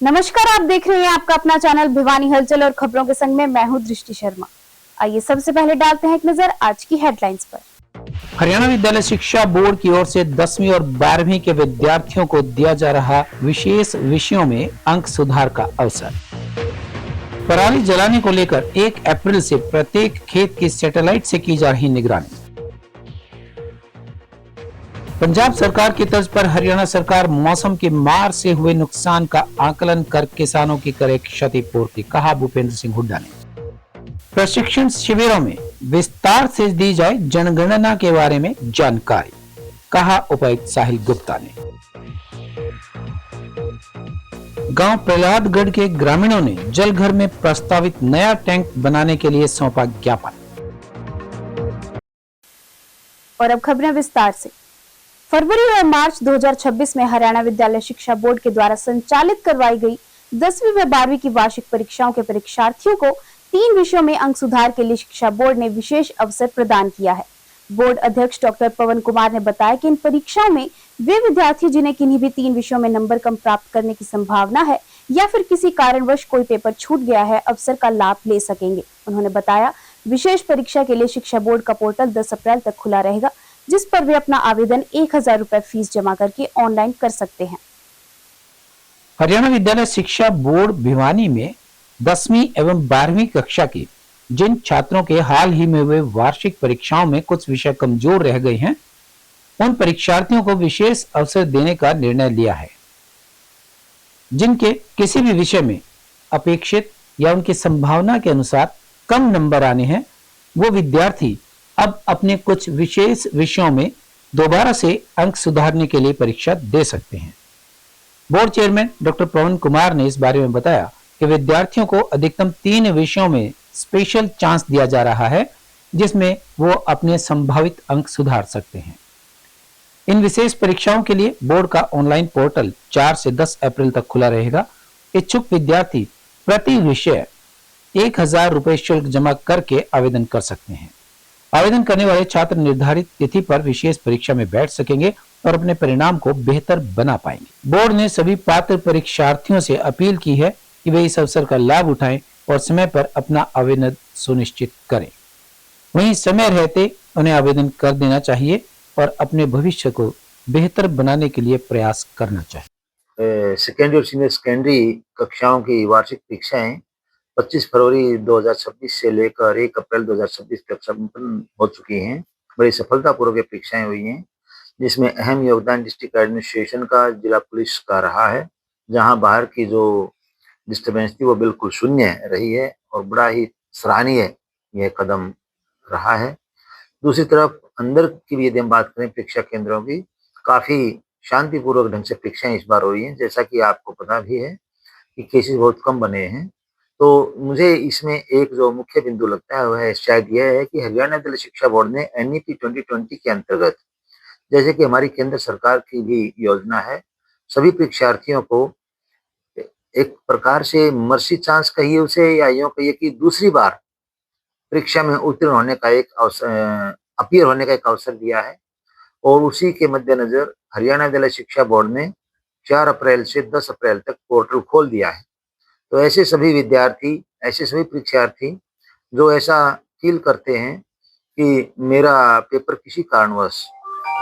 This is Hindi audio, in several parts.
नमस्कार, आप देख रहे हैं आपका अपना चैनल भिवानी हलचल और खबरों के संग में मैं हूं दृष्टि शर्मा। आइए सबसे पहले डालते हैं एक नजर आज की हेडलाइंस पर। हरियाणा विद्यालय शिक्षा बोर्ड की ओर से 10वीं और 12वीं के विद्यार्थियों को दिया जा रहा विशेष विषयों में अंक सुधार का अवसर। पराली जलाने को लेकर 1 अप्रैल से प्रत्येक खेत की सैटेलाइट से की जा रही निगरानी। पंजाब सरकार की तर्ज पर हरियाणा सरकार मौसम की मार से हुए नुकसान का आकलन कर किसानों की करे क्षतिपूर्ति, कहा भूपेंद्र सिंह हुड्डा ने। प्रशिक्षण शिविरों में विस्तार से दी जाए जनगणना के बारे में जानकारी, कहा उपायुक्त साहिल गुप्ता ने। गांव प्रहलादगढ़ के ग्रामीणों ने जलघर में प्रस्तावित नया टैंक बनाने के लिए सौंपा ज्ञापन। और अब खबरें विस्तार से। फरवरी और मार्च 2026 में हरियाणा विद्यालय शिक्षा बोर्ड के द्वारा संचालित करवाई गई 10वीं व 12वीं की वार्षिक परीक्षाओं के परीक्षार्थियों को 3 विषयों में अंक सुधार के लिए शिक्षा बोर्ड ने विशेष अवसर प्रदान किया है। बोर्ड अध्यक्ष डॉक्टर पवन कुमार ने बताया कि इन परीक्षाओं में वे विद्यार्थी जिन्हें किन्हीं भी 3 विषयों में नंबर कम प्राप्त करने की संभावना है या फिर किसी कारणवश कोई पेपर छूट गया है, अवसर का लाभ ले सकेंगे। उन्होंने बताया, विशेष परीक्षा के लिए शिक्षा बोर्ड का पोर्टल 10 अप्रैल तक खुला रहेगा, जिस पर वे अपना आवेदन 1000 रुपए फीस जमा करके ऑनलाइन कर सकते हैं। हरियाणा विद्यालय शिक्षा बोर्ड भिवानी में 10वीं एवं 12वीं कक्षा के जिन छात्रों के हाल ही में हुए वार्षिक परीक्षाओं में कुछ विषय कमजोर रह गए हैं, उन परीक्षार्थियों को विशेष अवसर देने का निर्णय लिया है। जिनके किसी भी विषय में अपेक्षित या उनकी संभावना के अनुसार कम नंबर आने हैं, वो विद्यार्थी अब अपने कुछ विशेष विषयों में दोबारा से अंक सुधारने के लिए परीक्षा दे सकते हैं। बोर्ड चेयरमैन डॉक्टर पवन कुमार ने इस बारे में बताया कि विद्यार्थियों को अधिकतम 3 विषयों में स्पेशल चांस दिया जा रहा है, जिसमें वो अपने संभावित अंक सुधार सकते हैं। इन विशेष परीक्षाओं के लिए बोर्ड का ऑनलाइन पोर्टल 4 से 10 अप्रैल तक खुला रहेगा। इच्छुक विद्यार्थी प्रति विषय 1000 रुपए शुल्क जमा करके आवेदन कर सकते हैं। आवेदन करने वाले छात्र निर्धारित तिथि पर विशेष परीक्षा में बैठ सकेंगे और अपने परिणाम को बेहतर बना पाएंगे। बोर्ड ने सभी पात्र परीक्षार्थियों से अपील की है कि वे इस अवसर का लाभ उठाएं और समय पर अपना आवेदन सुनिश्चित करें। वहीं समय रहते उन्हें आवेदन कर देना चाहिए और अपने भविष्य को बेहतर बनाने के लिए प्रयास करना चाहिए। सेकेंडरी और सीनियर सेकेंडरी कक्षाओं की वार्षिक परीक्षाएं 25 फरवरी 2026 से लेकर 1 अप्रैल 2026 तक संपन्न हो चुकी हैं। बड़ी सफलतापूर्वक परीक्षाएं हुई हैं, जिसमें अहम योगदान डिस्ट्रिक्ट एडमिनिस्ट्रेशन का, जिला पुलिस का रहा है, जहां बाहर की जो डिस्टर्बेंस थी वो बिल्कुल शून्य रही है और बड़ा ही सराहनीय यह कदम रहा है। दूसरी तरफ अंदर की भी यदि हम बात करें परीक्षा केंद्रों की, काफ़ी शांतिपूर्वक ढंग से परीक्षाएं इस बार हुई हैं। जैसा कि आपको पता भी है कि केसेस बहुत कम बने हैं, तो मुझे इसमें एक जो मुख्य बिंदु लगता है वह शायद यह है कि हरियाणा विद्यालय शिक्षा बोर्ड ने NEP 2020 के अंतर्गत, जैसे कि हमारी केंद्र सरकार की भी योजना है, सभी परीक्षार्थियों को एक प्रकार से मर्सी चांस कहिए उसे, या यूँ कहिए कि दूसरी बार परीक्षा में उत्तीर्ण होने का एक अवसर, अपीयर होने का एक अवसर दिया है। और उसी के मद्देनजर हरियाणा विद्यालय शिक्षा बोर्ड ने 4 अप्रैल से 10 अप्रैल तक पोर्टल खोल दिया है। तो ऐसे सभी विद्यार्थी, ऐसे सभी परीक्षार्थी जो ऐसा फील करते हैं कि मेरा पेपर किसी कारणवश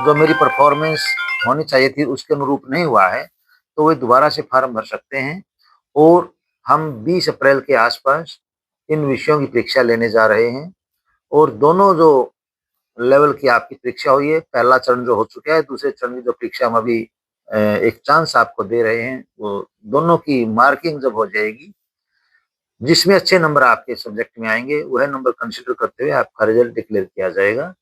जो मेरी परफॉर्मेंस होनी चाहिए थी उसके अनुरूप नहीं हुआ है, तो वे दोबारा से फार्म भर सकते हैं। और हम 20 अप्रैल के आसपास इन विषयों की परीक्षा लेने जा रहे हैं। और दोनों जो लेवल की आपकी परीक्षा हुई है, पहला चरण जो हो चुका है, दूसरे चरण की जो परीक्षा हम अभी एक चांस आपको दे रहे हैं, वो दोनों की मार्किंग जब हो जाएगी, जिसमें अच्छे नंबर आपके सब्जेक्ट में आएंगे, वह नंबर कंसीडर करते हुए आपका रिजल्ट डिक्लेयर किया जाएगा।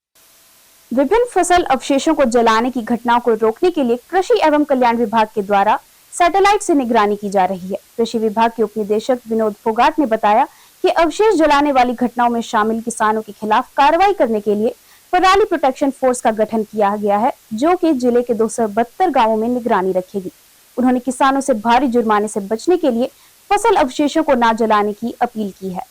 विभिन्न फसल अवशेषों को जलाने की घटनाओं को रोकने के लिए कृषि एवं कल्याण विभाग के द्वारा सैटेलाइट से निगरानी की जा रही है। कृषि विभाग के उप निदेशक विनोद फोगाट ने बताया कि अवशेष जलाने वाली घटनाओं में शामिल किसानों के खिलाफ कार्रवाई करने के लिए पराली प्रोटेक्शन फोर्स का गठन किया गया है, जो कि जिले के 272 गांवों में निगरानी रखेगी। उन्होंने किसानों से भारी जुर्माने से बचने के लिए फसल अवशेषों को न जलाने की अपील की है।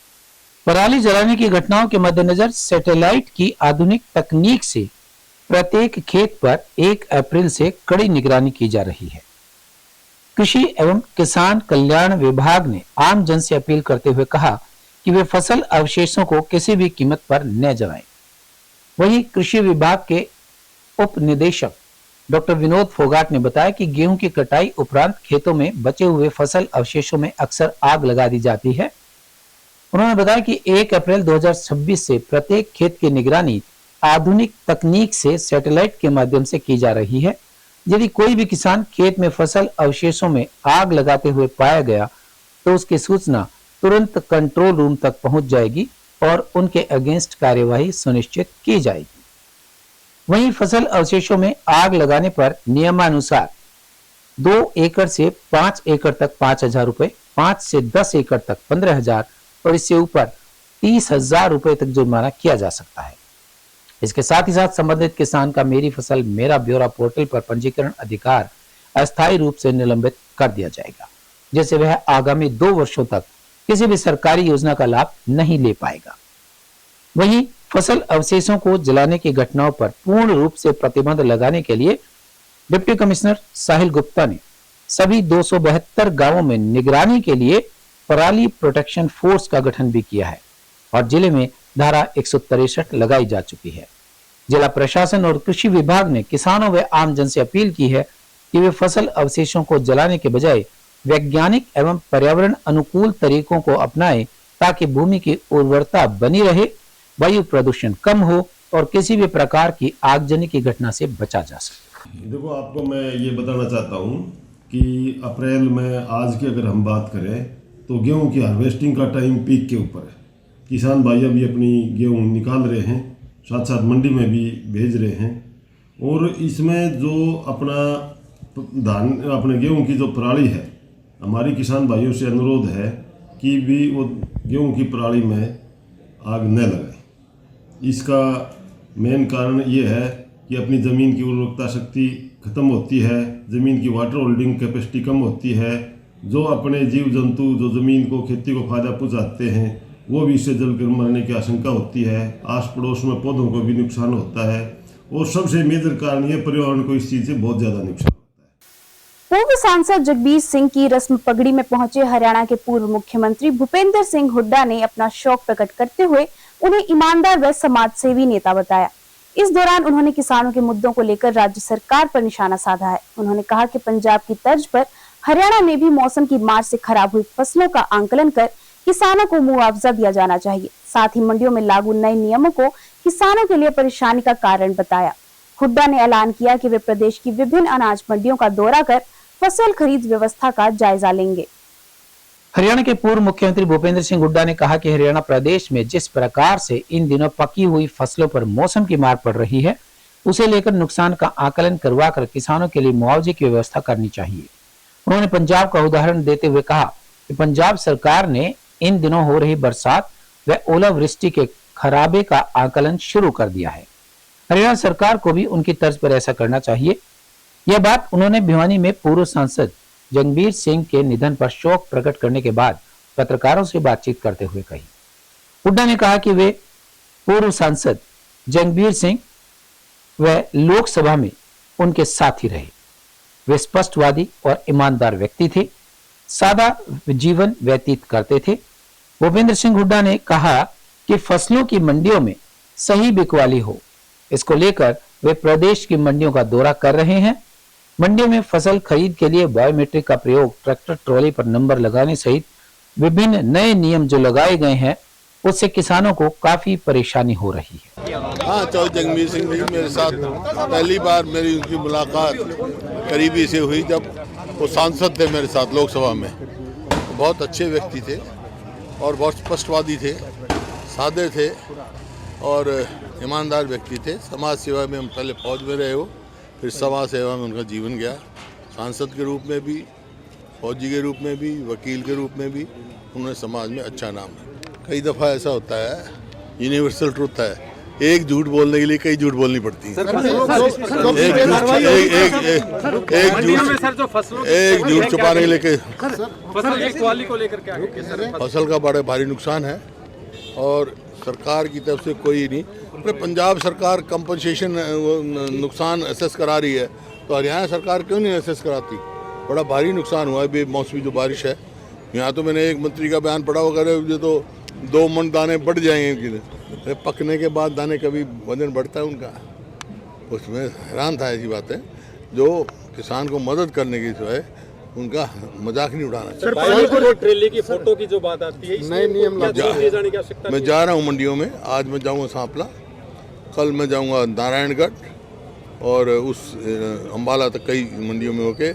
पराली जलाने की घटनाओं के मद्देनजर सैटेलाइट की आधुनिक तकनीक से प्रत्येक खेत पर 1 अप्रैल से कड़ी निगरानी की जा रही है। कृषि एवं किसान कल्याण विभाग ने आम जन से अपील करते हुए कहा कि वे फसल अवशेषों को किसी भी कीमत पर न जलाएं। वहीं कृषि विभाग के उप निदेशक डॉक्टर विनोद फोगाट ने बताया कि गेहूं की कटाई उपरांत खेतों में बचे हुए फसल अवशेषों में अक्सर आग लगा दी जाती है। उन्होंने बताया कि 1 अप्रैल 2026 से प्रत्येक खेत की निगरानी आधुनिक तकनीक से सैटेलाइट के माध्यम से की जा रही है। यदि कोई भी किसान खेत में फसल अवशेषों में आग लगाते हुए पाया गया तो उसकी सूचना तुरंत कंट्रोल रूम तक पहुंच जाएगी और उनके अगेंस्ट कार्यवाही सुनिश्चित की जाएगी। वहीं फसल अवशेषों में आग लगाने पर नियमानुसार 2 एकड़ से 5 एकड़ तक 5,000 रुपए, 5 से 10 एकड़ तक 15,000 और इससे ऊपर 30,000 रुपए तक जुर्माना किया जा सकता है। इसके साथ ही साथ संबंधित किसान का मेरी फसल मेरा ब्यौरा पोर्टल पर पंजीकरण अधिकार अस्थायी रूप से निलंबित कर दिया जाएगा, जिससे वह आगामी 2 वर्षों तक किसी भी सरकारी योजना का लाभ नहीं ले पाएगा। वहीं फसल अवशेषों को जलाने की घटनाओं पर पूर्ण रूप से प्रतिबंध लगाने के लिए डिप्टी कमिश्नर साहिल गुप्ता ने सभी 272 गांवों में निगरानी के लिए पराली प्रोटेक्शन फोर्स का गठन भी किया है और जिले में धारा 163 लगाई जा चुकी है। जिला प्रशासन और कृषि विभाग ने किसानों व आमजन से अपील की है कि वे फसल अवशेषों को जलाने के बजाय वैज्ञानिक एवं पर्यावरण अनुकूल तरीकों को अपनाएं ताकि भूमि की उर्वरता बनी रहे, वायु प्रदूषण कम हो और किसी भी प्रकार की आगजनी की घटना से बचा जा सके। देखो, आपको मैं ये बताना चाहता हूँ कि अप्रैल में आज की अगर हम बात करें तो गेहूं की हार्वेस्टिंग का टाइम पीक के ऊपर है। किसान भाई अभी अपनी गेहूं निकाल रहे हैं, साथ साथ मंडी में भी भेज रहे हैं और इसमें जो अपना धान अपने गेहूं की जो पराली है, हमारी किसान भाइयों से अनुरोध है कि भी वो गेहूं की पराली में आग न लगाएं। इसका मेन कारण ये है कि अपनी ज़मीन की उर्वरकता शक्ति ख़त्म होती है, ज़मीन की वाटर होल्डिंग कैपेसिटी कम होती है। जो अपने जीव जंतु जो ज़मीन को खेती को फायदा पहुँचाते हैं वो भी इससे जलकर मरने की आशंका होती है। आस पड़ोस में पौधों को भी नुकसान होता है और सबसे मेजर कारण ये पर्यावरण को इस चीज़ से बहुत ज़्यादा नुकसान होता है। पूर्व सांसद जगबीर सिंह की रस्म पगड़ी में पहुंचे हरियाणा के पूर्व मुख्यमंत्री भूपेंद्र सिंह हुड्डा ने अपना शौक प्रकट करते हुए उन्हें ईमानदार व समाजसेवी नेता बताया। इस दौरान उन्होंने किसानों के मुद्दों को लेकर राज्य सरकार पर निशाना साधा है। उन्होंने कहा कि पंजाब की तर्ज पर हरियाणा में भी मौसम की मार से खराब हुई फसलों का आंकलन कर किसानों को मुआवजा दिया जाना चाहिए। साथ ही मंडियों में लागू नए नियमों को किसानों के लिए परेशानी का कारण बताया। हुड्डा ने ऐलान किया कि वे प्रदेश की विभिन्न अनाज मंडियों का दौरा कर फसल खरीद व्यवस्था का जायजा लेंगे। हरियाणा के पूर्व मुख्यमंत्री भूपेंद्र सिंह हुड्डा ने कहा कि हरियाणा प्रदेश में जिस प्रकार से इन दिनों पकी हुई फसलों पर मौसम की मार पड़ रही है, उसे लेकर नुकसान का आकलन करवाकर किसानों के लिए मुआवजे की व्यवस्था करनी चाहिए। उन्होंने पंजाब का उदाहरण देते हुए कहा कि पंजाब सरकार ने इन दिनों हो रही बरसात व ओलावृष्टि के खराबे का आकलन शुरू कर दिया है। हरियाणा सरकार को भी उनकी तर्ज पर ऐसा करना चाहिए। यह बात उन्होंने भिवानी में पूर्व सांसद जगबीर सिंह के निधन पर शोक प्रकट करने के बाद पत्रकारों से बातचीत करते हुए कही। हुड्डा ने कहा कि वे पूर्व सांसद जगबीर सिंह व लोकसभा में उनके साथी रहे। वे स्पष्टवादी और ईमानदार व्यक्ति थे, सादा जीवन व्यतीत करते थे। भूपेंद्र सिंह हुड्डा ने कहा कि फसलों की मंडियों में सही बिकवाली हो, इसको लेकर वे प्रदेश की मंडियों का दौरा कर रहे हैं। मंडियों में फसल खरीद के लिए बायोमेट्रिक का प्रयोग, ट्रैक्टर ट्रॉली पर नंबर लगाने सहित विभिन्न नए नियम जो लगाए गए हैं, उससे किसानों को काफी परेशानी हो रही है। हाँ, चौधरी जगबीर सिंह जी मेरे साथ पहली बार मेरी उनकी मुलाकात करीबी से हुई जब वो सांसद थे मेरे साथ लोकसभा में। बहुत अच्छे व्यक्ति थे और बहुत स्पष्टवादी थे, सादे थे और ईमानदार व्यक्ति थे। समाज सेवा में हम पहले फौज में रहे हो, फिर समाज सेवा में उनका जीवन गया। सांसद के रूप में भी, फौजी के रूप में भी, वकील के रूप में भी उन्होंने समाज में अच्छा नाम है। कई दफ़ा ऐसा होता है, यूनिवर्सल ट्रुथ है, एक झूठ बोलने के लिए कई झूठ बोलनी पड़ती है। एक झूठ छुपाने के लिए फसल का बड़ा भारी नुकसान है और सरकार की तरफ से कोई नहीं। पंजाब सरकार कंपनसेशन नुकसान असेस करा रही है, तो हरियाणा सरकार क्यों नहीं असेस कराती? बड़ा भारी नुकसान हुआ है बेमौसमी जो बारिश है। यहाँ तो मैंने एक मंत्री का बयान पढ़ा वगैरह, ये तो 2 मन दाने बढ़ जाएंगे इनके, पकने के बाद दाने कभी वजन बढ़ता है उनका। उसमें हैरान था। ऐसी बात है जो किसान को मदद करने की जो है उनका मजाक नहीं उड़ाना चाहिए। ट्रेली की फोटो की जो बात आती है, नए नियम मैं जा रहा हूँ मंडियों में। आज मैं जाऊँगा सांपला, कल मैं जाऊँगा नारायणगढ़ और उस अम्बाला तक कई मंडियों में होके,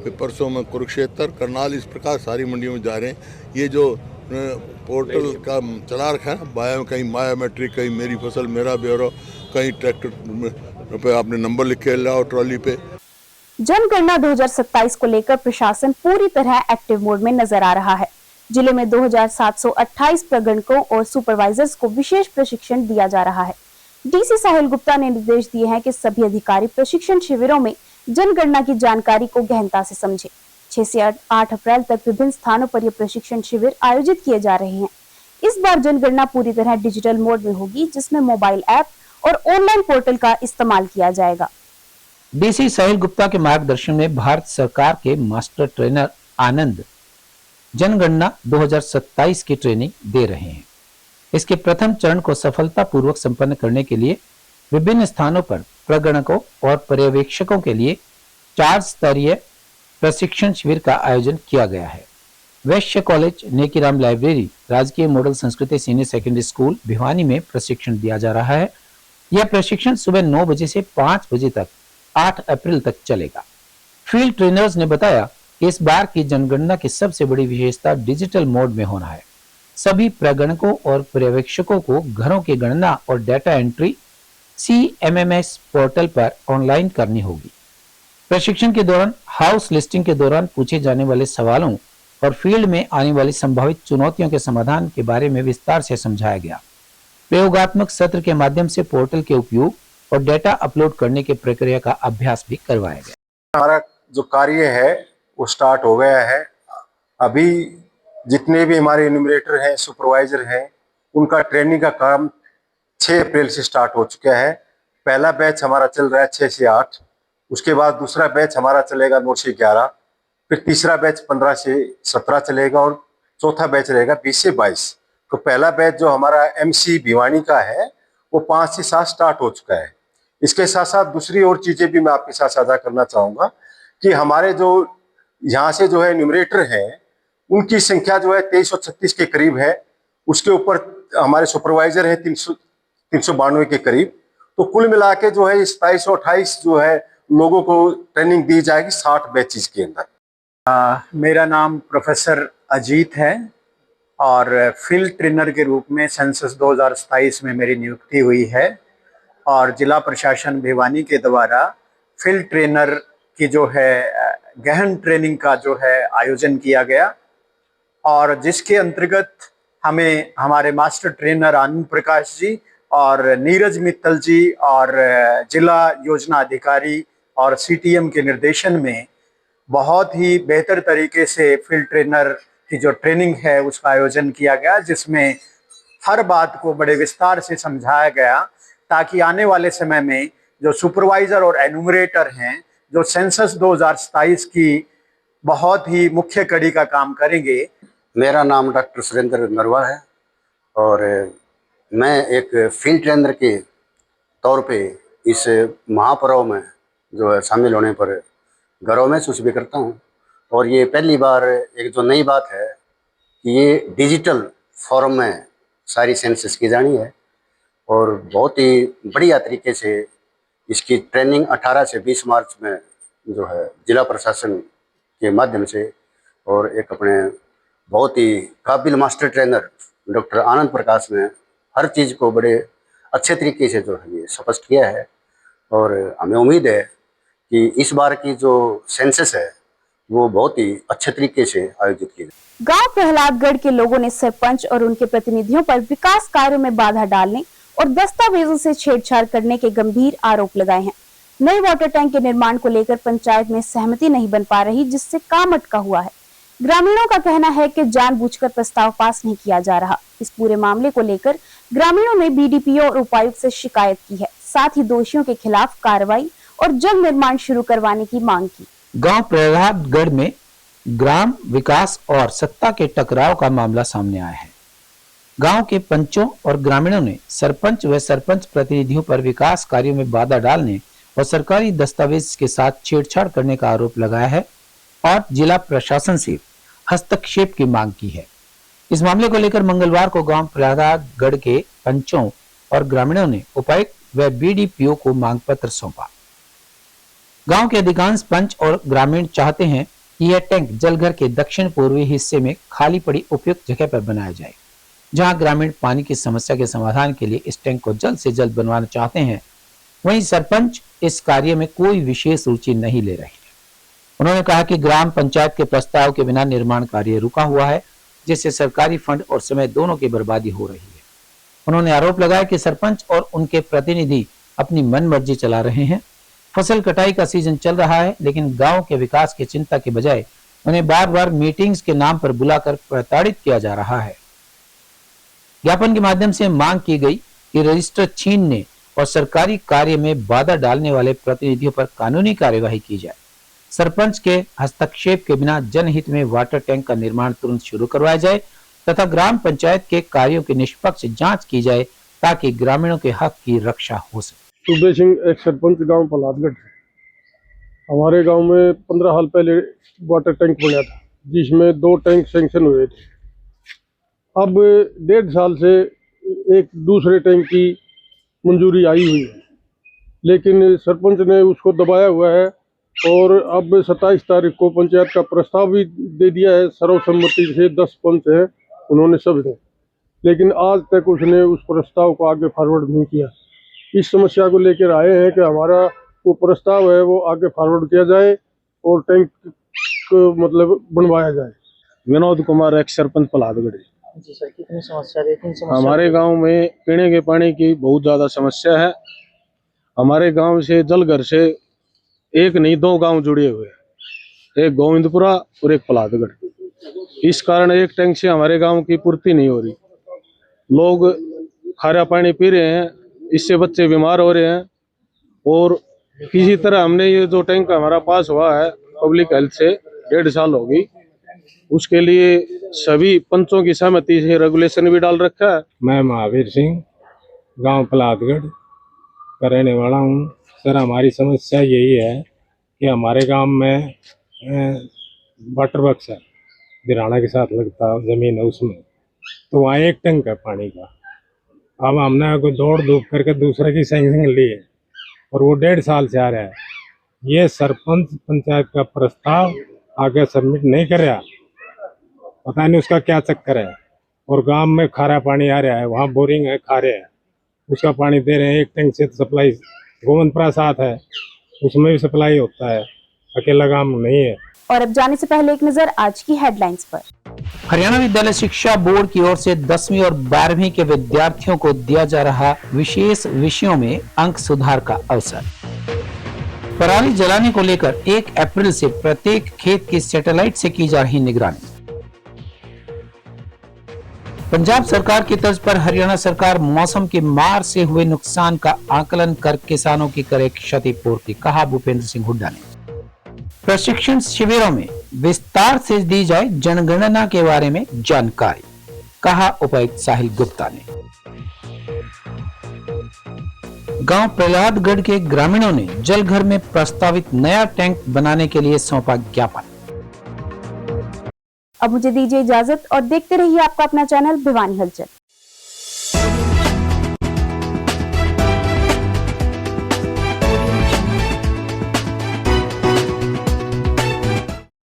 फिर परसों में कुरुक्षेत्र, करनाल, इस प्रकार सारी मंडियों में जा रहे हैं। ये जो पोर्टल का चला रखा है ना, कहीं बायोमेट्रिक, कहीं मेरी फसल मेरा ब्यौरा, कहीं ट्रैक्टर पे आपने नंबर लिख के लाओ ट्रॉली पे। जनगणना 2027 को लेकर प्रशासन पूरी तरह एक्टिव मोड में नजर आ रहा है। जिले में 2728 प्रगणकों और सुपरवाइजर्स को विशेष प्रशिक्षण दिया जा रहा है। डीसी साहिल गुप्ता ने निर्देश दिए हैं कि सभी अधिकारी प्रशिक्षण शिविरों में जनगणना की जानकारी को गहनता से समझें। 6 से 8 अप्रैल तक विभिन्न स्थानों पर ये प्रशिक्षण शिविर आयोजित किए जा रहे हैं। इस बार जनगणना पूरी तरह डिजिटल मोड में होगी, जिसमें मोबाइल ऐप और ऑनलाइन पोर्टल का इस्तेमाल किया जाएगा। डीसी साहिल गुप्ता के मार्गदर्शन में भारत सरकार के मास्टर ट्रेनर आनंद जनगणना 2027 की ट्रेनिंग दे रहे हैं। इसके प्रथम चरण को सफलतापूर्वक संपन्न करने के लिए विभिन्न स्थानों पर प्रगणकों और पर्यवेक्षकों के लिए 4 स्तरीय प्रशिक्षण शिविर का आयोजन किया गया है। वैश्य कॉलेज, नेकीराम लाइब्रेरी, राजकीय मॉडल संस्कृति सीनियर सेकेंडरी स्कूल भिवानी में प्रशिक्षण दिया जा रहा है। यह प्रशिक्षण सुबह 9 बजे से 5 बजे तक 8 अप्रैल तक चलेगा। फील्ड ट्रेनर्स ने बताया कि इस बार की जनगणना की सबसे बड़ी विशेषता डिजिटल मोड में होना है। सभी प्रगणकों और पर्यवेक्षकों को घरों की गणना और डेटा एंट्री CMMS पोर्टल पर ऑनलाइन करनी होगी। प्रशिक्षण के दौरान हाउस लिस्टिंग के दौरान पूछे जाने वाले सवालों और फील्ड में आने वाली संभावित चुनौतियों के समाधान के बारे में विस्तार से समझाया गया। प्रयोगात्मक सत्र के माध्यम से पोर्टल के उपयोग और डेटा अपलोड करने की प्रक्रिया का अभ्यास भी करवाया गया। हमारा जो कार्य है वो स्टार्ट हो गया है। अभी जितने भी हमारे एन्यूमरेटर हैं, सुपरवाइजर हैं, उनका ट्रेनिंग का काम 6 अप्रैल से स्टार्ट हो चुका है। पहला बैच हमारा चल रहा है 6 से 8, उसके बाद दूसरा बैच हमारा चलेगा 9 से 11, फिर तीसरा बैच 15 से 17 चलेगा और चौथा बैच रहेगा 20 से 22। तो पहला बैच जो हमारा MC भिवानी का है वो 5 से 7 स्टार्ट हो चुका है। इसके साथ साथ दूसरी और चीजें भी मैं आपके साथ साझा करना चाहूंगा कि हमारे जो यहाँ से जो है न्यूमरेटर हैं उनकी संख्या जो है 2336 के करीब है। उसके ऊपर हमारे सुपरवाइजर है 392 के करीब। तो कुल मिला के जो है 2728 जो है लोगों को ट्रेनिंग दी जाएगी 60 बैचेस के अंदर। मेरा नाम प्रोफेसर अजीत है और फील्ड ट्रेनर के रूप में सेंसस 2027 में मेरी नियुक्ति हुई है और जिला प्रशासन भिवानी के द्वारा फील्ड ट्रेनर की जो है गहन ट्रेनिंग का जो है आयोजन किया गया और जिसके अंतर्गत हमें हमारे मास्टर ट्रेनर आनंद प्रकाश जी और नीरज मित्तल जी और जिला योजना अधिकारी और CTM के निर्देशन में बहुत ही बेहतर तरीके से फील्ड ट्रेनर की जो ट्रेनिंग है उसका आयोजन किया गया, जिसमें हर बात को बड़े विस्तार से समझाया गया ताकि आने वाले समय में जो सुपरवाइजर और एन्यूमरेटर हैं जो सेंसस 2027 की बहुत ही मुख्य कड़ी का काम करेंगे। मेरा नाम डॉक्टर सुरेंद्र नरवा है और मैं एक फील्ड ट्रेनर के तौर पे इस महापर्व में जो है शामिल होने पर गर्व महसूस भी करता हूँ। और ये पहली बार एक जो नई बात है कि ये डिजिटल फॉर्म में सारी सेंसस की जानी है और बहुत ही बढ़िया तरीके से इसकी ट्रेनिंग 18 से 20 मार्च में जो है जिला प्रशासन के माध्यम से और एक अपने बहुत ही काबिल master trainer doctor Anand Prakash ने हर चीज़ को बड़े अच्छे तरीके से जो है ये स्पष्ट किया है। और हमें उम्मीद है कि इस बार की जो सेंसस है वो बहुत ही अच्छे तरीके से आयोजित की जाए। गांव प्रहलादगढ़ के लोगों ने सरपंच और उनके प्रतिनिधियों पर विकास कार्यों में बाधा डालने और दस्तावेजों से छेड़छाड़ करने के गंभीर आरोप लगाए हैं। नए वाटर टैंक के निर्माण को लेकर पंचायत में सहमति नहीं बन पा रही, जिससे काम अटका हुआ है। ग्रामीणों का कहना है कि जानबूझकर प्रस्ताव पास नहीं किया जा रहा। इस पूरे मामले को लेकर ग्रामीणों ने BDPO और उपायुक्त से शिकायत की है। साथ ही दोषियों के खिलाफ कार्रवाई और जल्द निर्माण शुरू करवाने की मांग की। गांव प्रहलादगढ़ में ग्राम विकास और सत्ता के टकराव का मामला सामने आया है। गांव के पंचों और ग्रामीणों ने सरपंच व सरपंच प्रतिनिधियों पर विकास कार्यों में बाधा डालने और सरकारी दस्तावेज के साथ छेड़छाड़ करने का आरोप लगाया है और जिला प्रशासन से हस्तक्षेप की मांग की है। इस मामले को लेकर मंगलवार को गांव प्रहलादगढ़ के पंचों और ग्रामीणों ने उपायुक्त व बीडीपीओ को मांग पत्र सौंपा। गांव के अधिकांश पंच और ग्रामीण चाहते हैं कि यह टैंक जलघर के दक्षिण पूर्वी हिस्से में खाली पड़ी उपयुक्त जगह पर बनाया जाए, जहां ग्रामीण पानी की समस्या के समाधान के लिए इस टैंक को जल्द से जल्द बनवाना चाहते हैं। वहीं सरपंच इस कार्य में कोई विशेष रुचि नहीं ले रहे हैं। उन्होंने कहा कि ग्राम पंचायत के प्रस्ताव के बिना निर्माण कार्य रुका हुआ है, जिससे सरकारी फंड और समय दोनों की बर्बादी हो रही है। उन्होंने आरोप लगाया कि सरपंच और उनके प्रतिनिधि अपनी मनमर्जी चला रहे हैं। फसल कटाई का सीजन चल रहा है, लेकिन गांव के विकास की चिंता के बजाय उन्हें बार बार मीटिंग्स के नाम पर बुलाकर प्रताड़ित किया जा रहा है। ज्ञापन के माध्यम से मांग की गई कि रजिस्टर छीनने और सरकारी कार्य में बाधा डालने वाले प्रतिनिधियों पर कानूनी कार्यवाही की जाए। सरपंच के हस्तक्षेप के बिना जनहित में वाटर टैंक का निर्माण तुरंत शुरू करवाया जाए तथा ग्राम पंचायत के कार्यों की निष्पक्ष जांच की जाए, ताकि ग्रामीणों के हक की रक्षा हो सके। सुबे सिंह एक सरपंच गांव प्रहलादगढ़ है। हमारे गांव में 15 साल पहले वाटर टैंक बना था, जिसमें 2 टैंक सैंक्शन हुए थे। अब 1.5 साल से एक दूसरे टैंक की मंजूरी आई हुई है, लेकिन सरपंच ने उसको दबाया हुआ है और अब 27 तारीख को पंचायत का प्रस्ताव भी दे दिया है। सर्वसम्मति से 10 पंच हैं, उन्होंने सब ने, लेकिन आज तक उसने उस प्रस्ताव को आगे फॉरवर्ड नहीं किया। इस समस्या को लेकर आए हैं कि हमारा वो प्रस्ताव है वो आगे फॉरवर्ड किया जाए और टैंक को मतलब बनवाया जाए। विनोद कुमार एक्स सरपंच प्रहलादगढ़। जी सर, कितनी समस्या है? किन समस्या? हमारे गांव में पीने के पानी की बहुत ज्यादा समस्या है। हमारे गांव से जलघर से एक नहीं 2 गांव जुड़े हुए हैं, एक गोविंदपुरा और एक प्रहलादगढ़। इस कारण एक टैंक से हमारे गांव की पूर्ति नहीं हो रही। लोग खारा पानी पी रहे हैं, इससे बच्चे बीमार हो रहे हैं और किसी तरह हमने ये जो टैंक हमारा पास हुआ है पब्लिक हेल्थ से 1.5 साल हो गई, उसके लिए सभी पंचों की सहमति से रेगुलेशन भी डाल रखा है। मैं महावीर सिंह गांव प्रहलादगढ़ का रहने वाला हूं। सर, हमारी समस्या यही है कि हमारे गांव में वाटर वर्क्स है, दिराना के साथ लगता जमीन है, उसमें तो वहाँ एक टैंक है पानी का। अब हमने कोई दौड़ धूप करके दूसरे की सैंक्शन ली है और वो 1.5 साल से आ रहा है। ये सरपंच पंचायत का प्रस्ताव आगे सबमिट नहीं कर रहा, पता नहीं उसका क्या चक्कर है। और गांव में खारा पानी आ रहा है, वहाँ बोरिंग है, खारे है, उसका पानी दे रहे हैं। एक टैंक से सप्लाई गोविंदपुरा साथ है, उसमें भी सप्लाई होता है, अकेला गांव नहीं है। और अब जाने से पहले एक नजर आज की हेडलाइंस पर। हरियाणा विद्यालय शिक्षा बोर्ड की ओर से 10वीं और 12वीं के विद्यार्थियों को दिया जा रहा विशेष विषयों में अंक सुधार का अवसर। पराली जलाने को लेकर 1 अप्रैल से प्रत्येक खेत की सैटेलाइट से की जा रही निगरानी। पंजाब सरकार की तर्ज पर हरियाणा सरकार मौसम की मार से हुए नुकसान का आकलन कर किसानों की करे क्षतिपूर्ति, कहा भूपेंद्र सिंह हुड्डा ने। प्रशिक्षण शिविरों में विस्तार से दी जाए जनगणना के बारे में जानकारी, कहा उपायुक्त साहिल गुप्ता ने। गांव प्रहलादगढ़ के ग्रामीणों ने जलघर में प्रस्तावित नया टैंक बनाने के लिए सौंपा ज्ञापन। अब मुझे दीजिए इजाजत और देखते रहिए आपका अपना चैनल भिवानी हलचल।